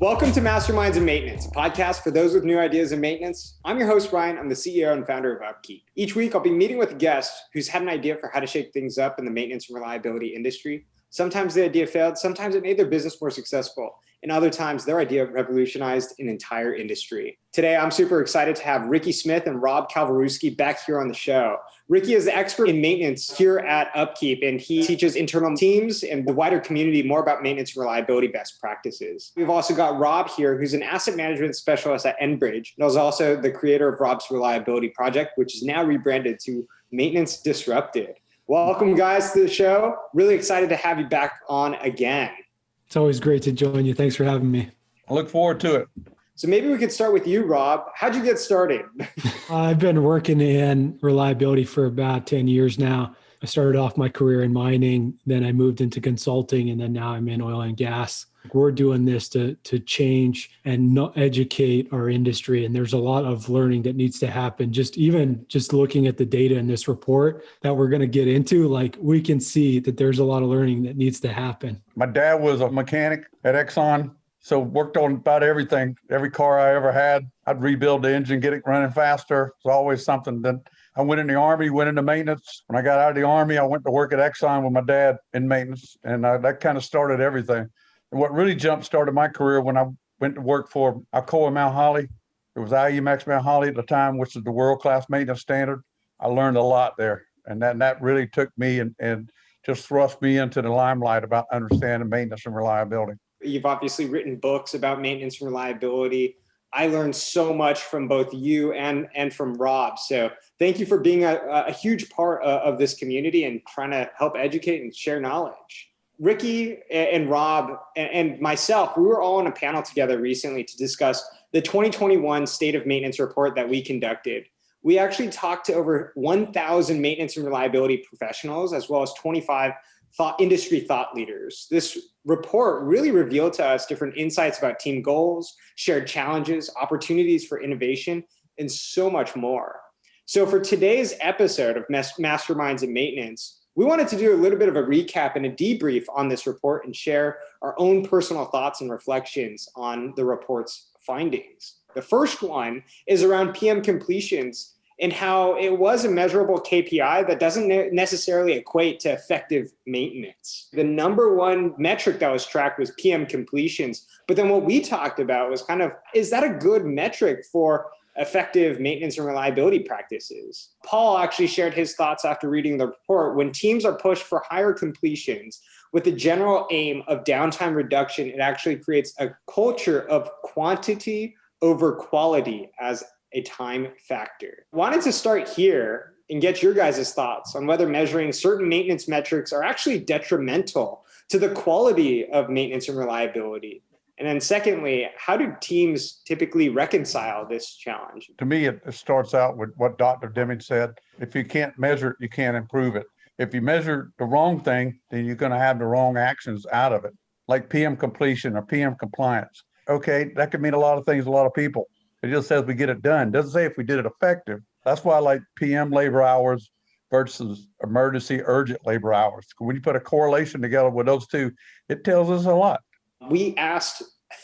Welcome to Masterminds in Maintenance, a podcast for those with new ideas in maintenance. I'm your host, Ryan. I'm the CEO and founder of Upkeep. Each week, I'll be meeting with a guest who's had an idea for how to shake things up in the maintenance and reliability industry. Sometimes the idea failed, sometimes it made their business more successful, and other times their idea revolutionized an entire industry. Today, I'm super excited to have Ricky Smith and Rob Kalwarowsky back here on the show. Ricky is the expert in maintenance here at Upkeep, and he teaches internal teams and the wider community more about maintenance and reliability best practices. We've also got Rob here, who's an asset management specialist at Enbridge, and is also the creator of Rob's Reliability Project, which is now rebranded to Maintenance Disrupted. Welcome, guys, to the show. Really excited to have you back on again. It's always great to join you. Thanks for having me. I look forward to it. So maybe we could start with you, Rob. How'd you get started? I've been working in reliability for about 10 years now. I started off my career in mining, then I moved into consulting, and then now I'm in oil and gas. We're doing this to change and educate our industry. And there's a lot of learning that needs to happen. Just looking at the data in this report that we're going to get into, we can see that there's a lot of learning that needs to happen. My dad was a mechanic at Exxon, so worked on about everything. Every car I ever had, I'd rebuild the engine, get it running faster. It was always something. Then I went in the Army, went into maintenance. When I got out of the Army, I went to work at Exxon with my dad in maintenance, and that kind of started everything. And what really jump-started my career when I went to work for Alcoa Mount Holly, it was IUMAX Mount Holly at the time, which is the world-class maintenance standard. I learned a lot there, and that really took me and just thrust me into the limelight about understanding maintenance and reliability. You've obviously written books about maintenance and reliability. I learned so much from both you and from Rob. So thank you for being a huge part of this community and trying to help educate and share knowledge. Ricky and Rob and myself, we were all on a panel together recently to discuss the 2021 State of Maintenance report that we conducted. We actually talked to over 1,000 maintenance and reliability professionals, as well as 25 industry thought leaders. This report really revealed to us different insights about team goals, shared challenges, opportunities for innovation, and so much more. So for today's episode of Masterminds in Maintenance, we wanted to do a little bit of a recap and a debrief on this report and share our own personal thoughts and reflections on the report's findings. The first one is around PM completions and how it was a measurable KPI that doesn't necessarily equate to effective maintenance. The number one metric that was tracked was PM completions. But then what we talked about was is that a good metric for effective maintenance and reliability practices? Paul actually shared his thoughts after reading the report. When teams are pushed for higher completions with the general aim of downtime reduction, it actually creates a culture of quantity over quality as a time factor. Wanted to start here and get your guys' thoughts on whether measuring certain maintenance metrics are actually detrimental to the quality of maintenance and reliability. And then secondly, how do teams typically reconcile this challenge? To me, it starts out with what Dr. Deming said. If you can't measure it, you can't improve it. If you measure the wrong thing, then you're going to have the wrong actions out of it, like PM completion or PM compliance. Okay, that could mean a lot of things to a lot of people. It just says we get it done. It doesn't say if we did it effective. That's why I like PM labor hours versus emergency urgent labor hours. When you put a correlation together with those two, it tells us a lot. We asked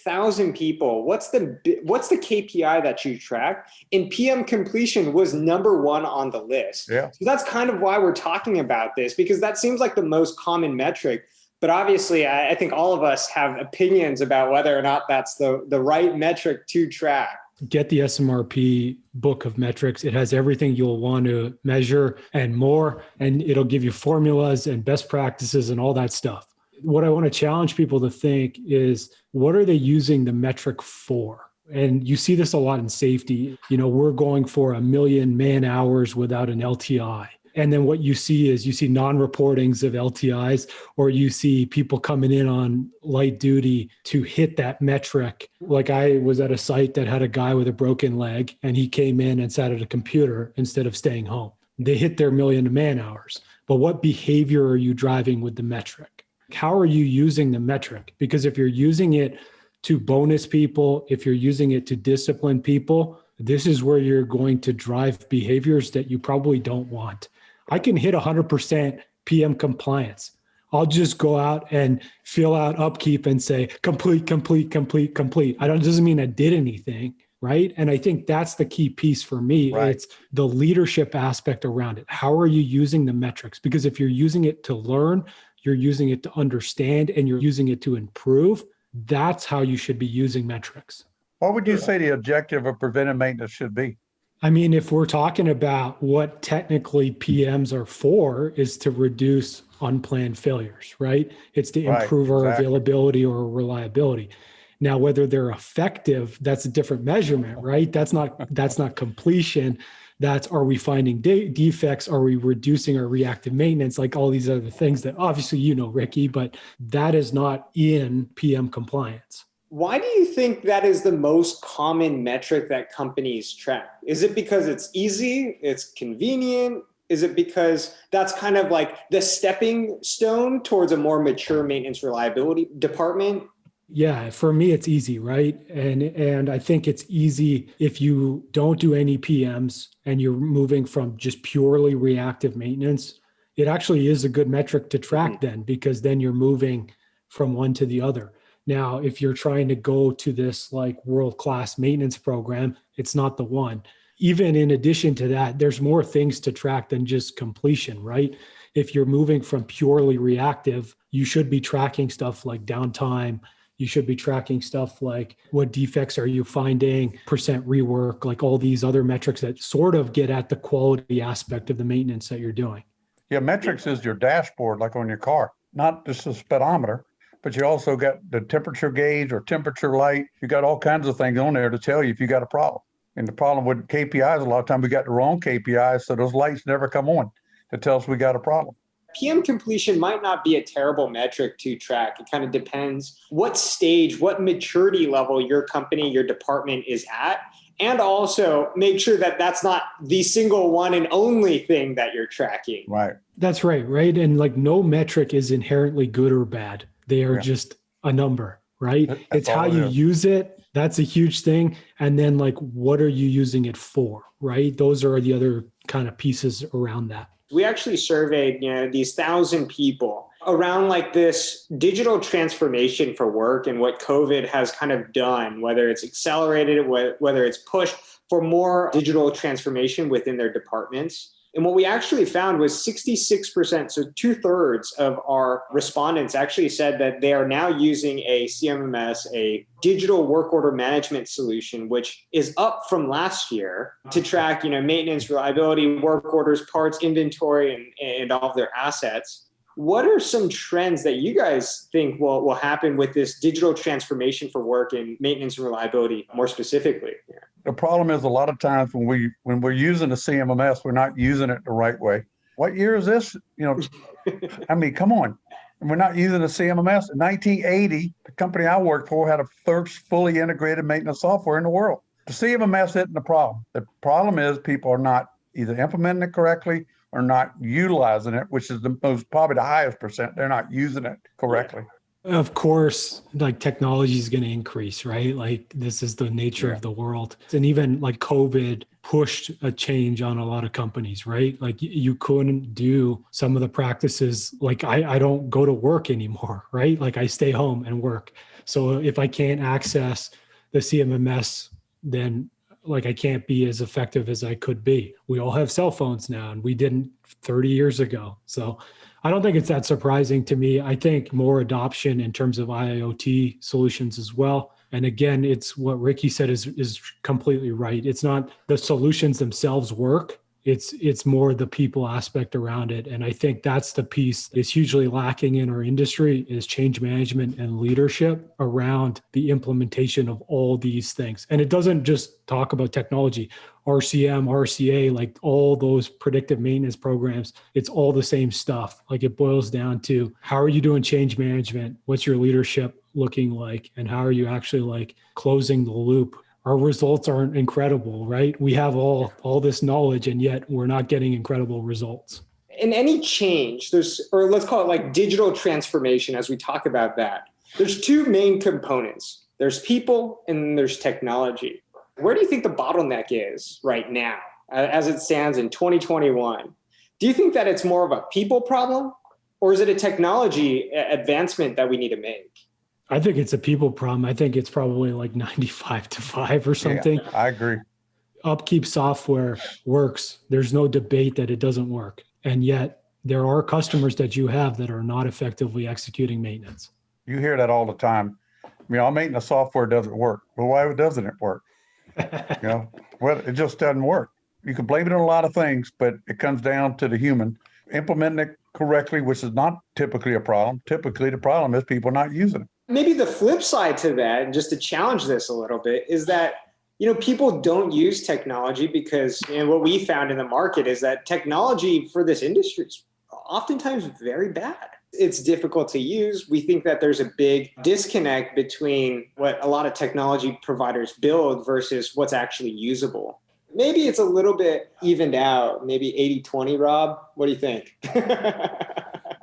1,000 people, what's the KPI that you track? And PM completion was number one on the list. Yeah. So that's kind of why we're talking about this, because that seems like the most common metric. But obviously, I think all of us have opinions about whether or not that's the right metric to track. Get the SMRP book of metrics. It has everything you'll want to measure and more, and it'll give you formulas and best practices and all that stuff. What I want to challenge people to think is, what are they using the metric for? And you see this a lot in safety. We're going for 1 million man hours without an LTI. And then what you see is non-reportings of LTIs, or you see people coming in on light duty to hit that metric. Like I was at a site that had a guy with a broken leg, and he came in and sat at a computer instead of staying home. They hit their 1 million man hours. But what behavior are you driving with the metric? How are you using the metric? Because if you're using it to bonus people, if you're using it to discipline people, this is where you're going to drive behaviors that you probably don't want. I can hit 100% PM compliance. I'll just go out and fill out upkeep and say, complete, complete, complete, complete. Doesn't mean I did anything. Right. And I think that's the key piece for me. Right. It's the leadership aspect around it. How are you using the metrics? Because if you're using it to learn, you're using it to understand, and you're using it to improve, that's how you should be using metrics. What would you say the objective of preventive maintenance should be? I mean, if we're talking about what technically PMs are for, is to reduce unplanned failures, right? It's to improve our availability or reliability. Now, whether they're effective, that's a different measurement, right? That's not completion. That's, are we finding defects? Are we reducing our reactive maintenance? Like all these other things that obviously, Ricky, but that is not in PM compliance. Why do you think that is the most common metric that companies track? Is it because it's easy, it's convenient? Is it because that's kind of like the stepping stone towards a more mature maintenance reliability department? Yeah, for me, it's easy, right? And I think it's easy if you don't do any PMs and you're moving from just purely reactive maintenance. It actually is a good metric to track then, because then you're moving from one to the other. Now, if you're trying to go to this like world-class maintenance program, it's not the one. Even in addition to that, there's more things to track than just completion, right? If you're moving from purely reactive, you should be tracking stuff like downtime. You should be tracking stuff like what defects are you finding, percent rework, like all these other metrics that sort of get at the quality aspect of the maintenance that you're doing. Yeah, metrics is your dashboard, like on your car, not just a speedometer, but you also got the temperature gauge or temperature light. You got all kinds of things on there to tell you if you got a problem. And the problem with KPIs, a lot of times we got the wrong KPIs, so those lights never come on to tell us we got a problem. PM completion might not be a terrible metric to track. It kind of depends what stage, what maturity level your company, your department is at. And also make sure that that's not the single one and only thing that you're tracking. Right. That's right. Right. And like no metric is inherently good or bad. They are just a number, right? It's how you use it. That's a huge thing. And then like, what are you using it for, right? Those are the other kind of pieces around that. We actually surveyed, these 1,000 people around like this digital transformation for work and what COVID has kind of done, whether it's accelerated, whether it's pushed for more digital transformation within their departments. And what we actually found was 66%, so 2/3 of our respondents actually said that they are now using a CMMS, a digital work order management solution, which is up from last year to track, maintenance, reliability, work orders, parts, inventory, and all of their assets. What are some trends that you guys think will happen with this digital transformation for work and maintenance and reliability more specifically? Yeah. The problem is a lot of times when we're using the CMMS, we're not using it the right way. What year is this? I mean, come on. And we're not using the CMMS. In 1980, the company I worked for had a first fully integrated maintenance software in the world. The CMMS isn't the problem. The problem is people are not either implementing it correctly or not utilizing it, which is probably the highest percent. They're not using it correctly. Of course, like technology is going to increase, right? Like this is the nature of the world. And even like COVID pushed a change on a lot of companies, right? Like you couldn't do some of the practices. Like I don't go to work anymore, right? Like I stay home and work. So if I can't access the CMMS, then like I can't be as effective as I could be. We all have cell phones now and we didn't 30 years ago. So I don't think it's that surprising to me. I think more adoption in terms of IoT solutions as well. And again, it's what Ricky said is completely right. It's not the solutions themselves work. It's more the people aspect around it. And I think that's the piece that's hugely lacking in our industry is change management and leadership around the implementation of all these things. And it doesn't just talk about technology, RCM, RCA, like all those predictive maintenance programs, it's all the same stuff. Like it boils down to how are you doing change management? What's your leadership looking like? And how are you actually like closing the loop? Our results aren't incredible, right? We have all this knowledge and yet we're not getting incredible results. In any change, or let's call it like digital transformation as we talk about that, there's two main components. There's people and there's technology. Where do you think the bottleneck is right now as it stands in 2021? Do you think that it's more of a people problem Or is it a technology advancement that we need to make? I think it's a people problem. I think it's probably like 95-5 or something. Yeah, I agree. Upkeep software works. There's no debate that it doesn't work. And yet there are customers that you have that are not effectively executing maintenance. You hear that all the time. I mean, our maintenance software doesn't work. Well, why doesn't it work? Well, it just doesn't work. You can blame it on a lot of things, but it comes down to the human implementing it correctly, which is not typically a problem. Typically, the problem is people not using it. Maybe the flip side to that, and just to challenge this a little bit, is that people don't use technology because what we found in the market is that technology for this industry is oftentimes very bad. It's difficult to use. We think that there's a big disconnect between what a lot of technology providers build versus what's actually usable. Maybe it's a little bit evened out, maybe 80-20, Rob. What do you think?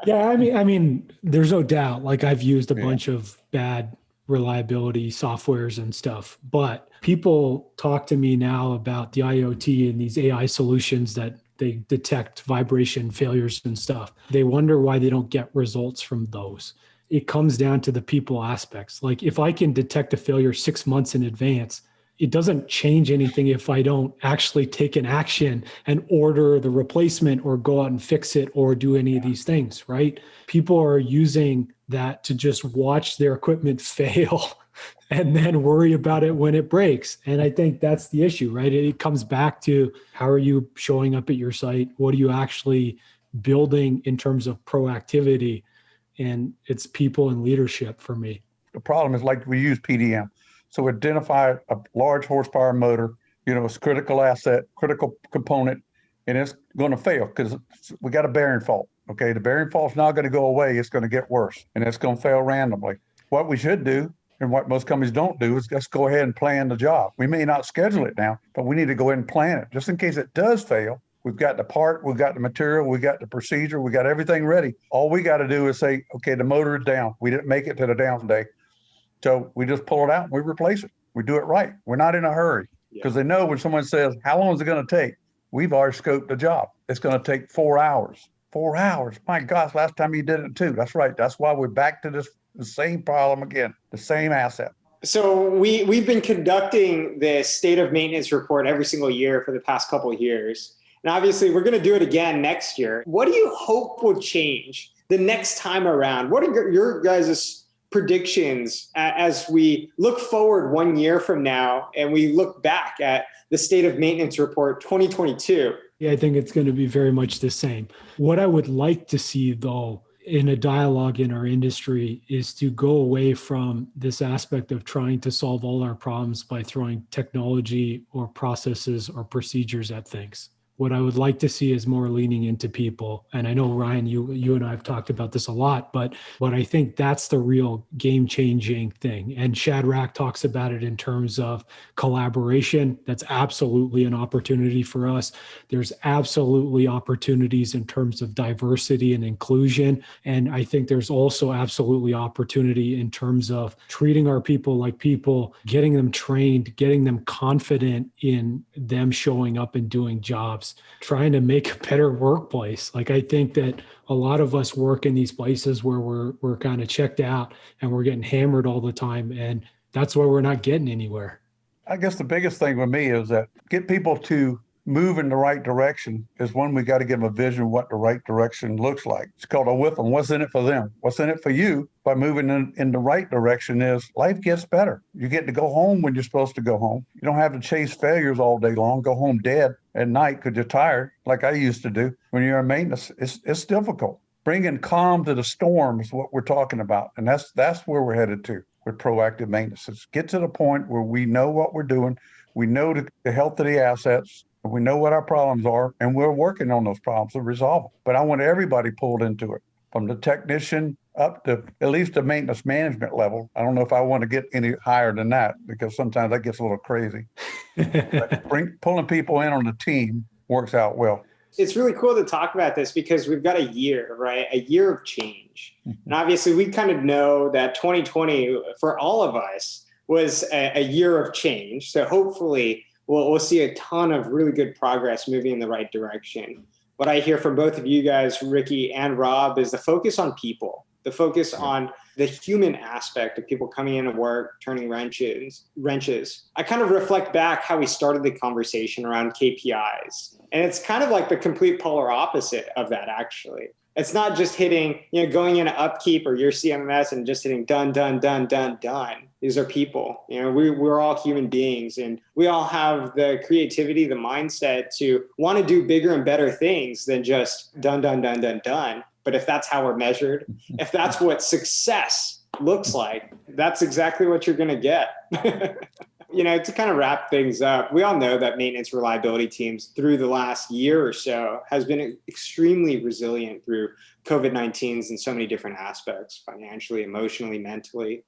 Yeah, I mean, there's no doubt. Like I've used a bunch of bad reliability softwares and stuff, but people talk to me now about the IoT and these AI solutions that they detect vibration failures and stuff. They wonder why they don't get results from those. It comes down to the people aspects. Like if I can detect a failure 6 months in advance, it doesn't change anything if I don't actually take an action and order the replacement or go out and fix it or do any of these things, right? People are using that to just watch their equipment fail and then worry about it when it breaks. And I think that's the issue, right? It comes back to how are you showing up at your site? What are you actually building in terms of proactivity? And it's people and leadership for me. The problem is like we use PDM. So identify a large horsepower motor, it's a critical asset, critical component, and it's going to fail because we got a bearing fault. Okay, the bearing fault's not going to go away. It's going to get worse, and it's going to fail randomly. What we should do, and what most companies don't do, is just go ahead and plan the job. We may not schedule it now, but we need to go ahead and plan it just in case it does fail. We've got the part, we've got the material, we got the procedure, we got everything ready. All we got to do is say, okay, the motor is down. We didn't make it to the down day. So we just pull it out and we replace it. We do it right. We're not in a hurry because they know when someone says, how long is it going to take? We've already scoped the job. It's going to take 4 hours. 4 hours. My gosh, last time you did it too. That's right. That's why we're back to the same problem again, the same asset. So we've been conducting this state of maintenance report every single year for the past couple of years. And obviously we're going to do it again next year. What do you hope will change the next time around? What are your guys' predictions as we look forward 1 year from now and we look back at the state of maintenance report 2022? Yeah, I think it's going to be very much the same. What I would like to see, though, in a dialogue in our industry is to go away from this aspect of trying to solve all our problems by throwing technology or processes or procedures at things. What I would like to see is more leaning into people. And I know, Ryan, you and I have talked about this a lot, but I think that's the real game-changing thing. And Shadrach talks about it in terms of collaboration. That's absolutely an opportunity for us. There's absolutely opportunities in terms of diversity and inclusion. And I think there's also absolutely opportunity in terms of treating our people like people, getting them trained, getting them confident in them showing up and doing jobs. Trying to make a better workplace. Like I think that a lot of us work in these places where we're kind of checked out and we're getting hammered all the time. And that's why we're not getting anywhere. I guess the biggest thing with me is that get people to move in the right direction is when we got to give them a vision of what the right direction looks like. It's called a whip 'em. What's in it for them? What's in it for you by moving in the right direction is life gets better. You get to go home when you're supposed to go home. You don't have to chase failures all day long, go home dead at night because you're tired, like I used to do. When you're in maintenance, it's difficult. Bringing calm to the storm is what we're talking about. And that's where we're headed to with proactive maintenance. It's get to the point where we know what we're doing. We know the health of the assets. We know what our problems are, and we're working on those problems to resolve them. But I want everybody pulled into it, from the technician up to at least the maintenance management level. I don't know if I want to get any higher than that because sometimes that gets a little crazy. But pulling people in on the team works out well. It's really cool to talk about this because we've got a year, right? A year of change. And obviously we kind of know that 2020 for all of us was a year of change. So hopefully we'll see a ton of really good progress moving in the right direction. what I hear from both of you guys, Ricky and Rob, is the focus on people, the focus on the human aspect of people coming into work, turning wrenches. I kind of reflect back how we started the conversation around KPIs. And it's kind of like the complete polar opposite of that, actually. It's not just hitting, going into upkeep or your CMMS and just hitting done, done, done, done, done. These are people. We're all human beings, and we all have the creativity, the mindset to want to do bigger and better things than just done, done, done, done, done. But if that's how we're measured, if that's what success looks like, that's exactly what you're going to get. To kind of wrap things up, we all know that maintenance reliability teams through the last year or so has been extremely resilient through COVID-19s in so many different aspects, financially, emotionally, mentally.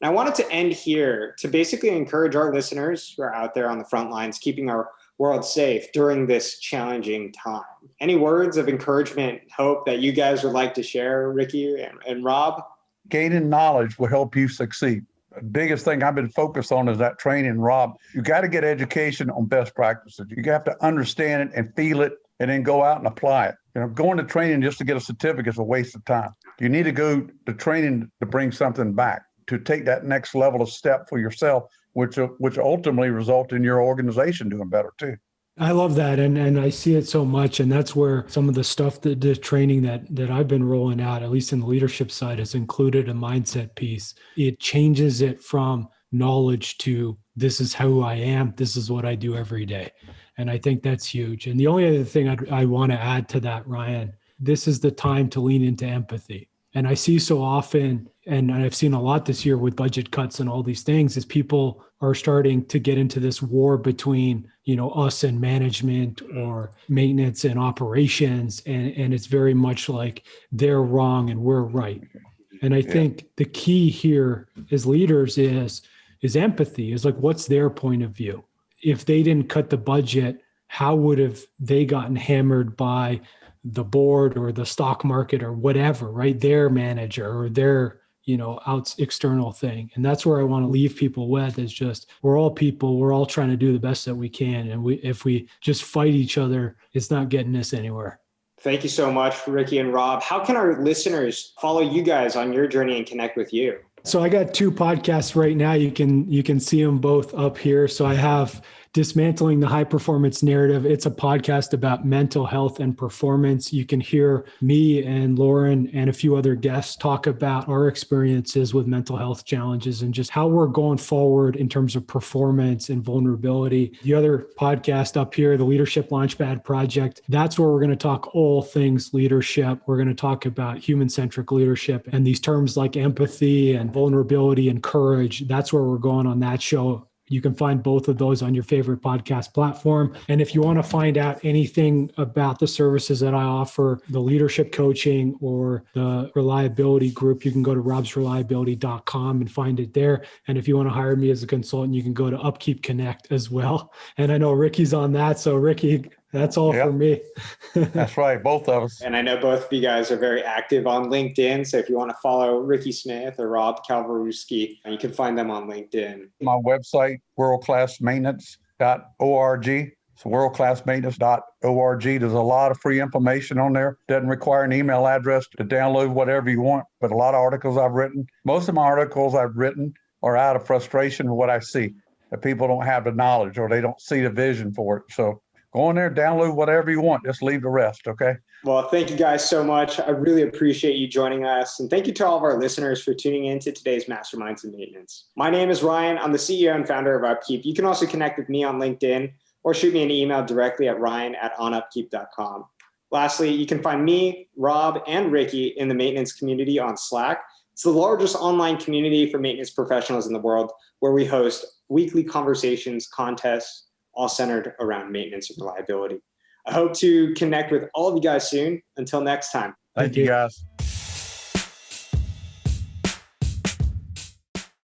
And I wanted to end here to basically encourage our listeners who are out there on the front lines, keeping our world safe during this challenging time. Any words of encouragement, hope that you guys would like to share, Ricky and Rob? Gaining knowledge will help you succeed. The biggest thing I've been focused on is that training, Rob. You got to get education on best practices. You have to understand it and feel it and then go out and apply it. Going to training just to get a certificate is a waste of time. You need to go to training to bring something back, to take that next level of step for yourself, which ultimately result in your organization doing better too. I love that. And I see it so much. And that's where some of the stuff, the training that I've been rolling out, at least in the leadership side, has included a mindset piece. It changes it from knowledge to this is who I am. This is what I do every day. And I think that's huge. And the only other thing I want to add to that, Ryan, this is the time to lean into empathy. And I see so often, and I've seen a lot this year with budget cuts and all these things, is people are starting to get into this war between, us and management or maintenance and operations. And it's very much like they're wrong and we're right. And I think the key here as leaders is empathy, is like, what's their point of view? If they didn't cut the budget, how would have they gotten hammered by the board or the stock market or whatever, right? Their manager or their, external thing. And that's where I want to leave people with, is just, we're all people. We're all trying to do the best that we can. And if we just fight each other, it's not getting us anywhere. Thank you so much, Ricky and Rob. How can our listeners follow you guys on your journey and connect with you? So I got 2 podcasts right now. You can see them both up here. So I have Dismantling the High Performance Narrative. It's a podcast about mental health and performance. You can hear me and Lauren and a few other guests talk about our experiences with mental health challenges and just how we're going forward in terms of performance and vulnerability. The other podcast up here, the Leadership Launchpad Project, that's where we're going to talk all things leadership. We're going to talk about human-centric leadership and these terms like empathy and vulnerability and courage. That's where we're going on that show. You can find both of those on your favorite podcast platform. And if you want to find out anything about the services that I offer, the leadership coaching or the reliability group, you can go to robsreliability.com and find it there. And if you want to hire me as a consultant, you can go to Upkeep Connect as well. And I know Ricky's on that. So Ricky, that's all for me. That's right. Both of us. And I know both of you guys are very active on LinkedIn. So if you want to follow Ricky Smith or Rob Kalwarowsky, you can find them on LinkedIn. My website, worldclassmaintenance.org. So worldclassmaintenance.org. There's a lot of free information on there. Doesn't require an email address to download whatever you want, but a lot of articles I've written. Most of my articles I've written are out of frustration with what I see, that people don't have the knowledge or they don't see the vision for it. So go in there, download whatever you want. Just leave the rest, okay? Well, thank you guys so much. I really appreciate you joining us. And thank you to all of our listeners for tuning in to today's Masterminds in Maintenance. My name is Ryan. I'm the CEO and founder of Upkeep. You can also connect with me on LinkedIn or shoot me an email directly at ryan@onupkeep.com. Lastly, you can find me, Rob, and Ricky in the maintenance community on Slack. It's the largest online community for maintenance professionals in the world, where we host weekly conversations, contests, all centered around maintenance and reliability. I hope to connect with all of you guys soon. Until next time. Thank you, guys.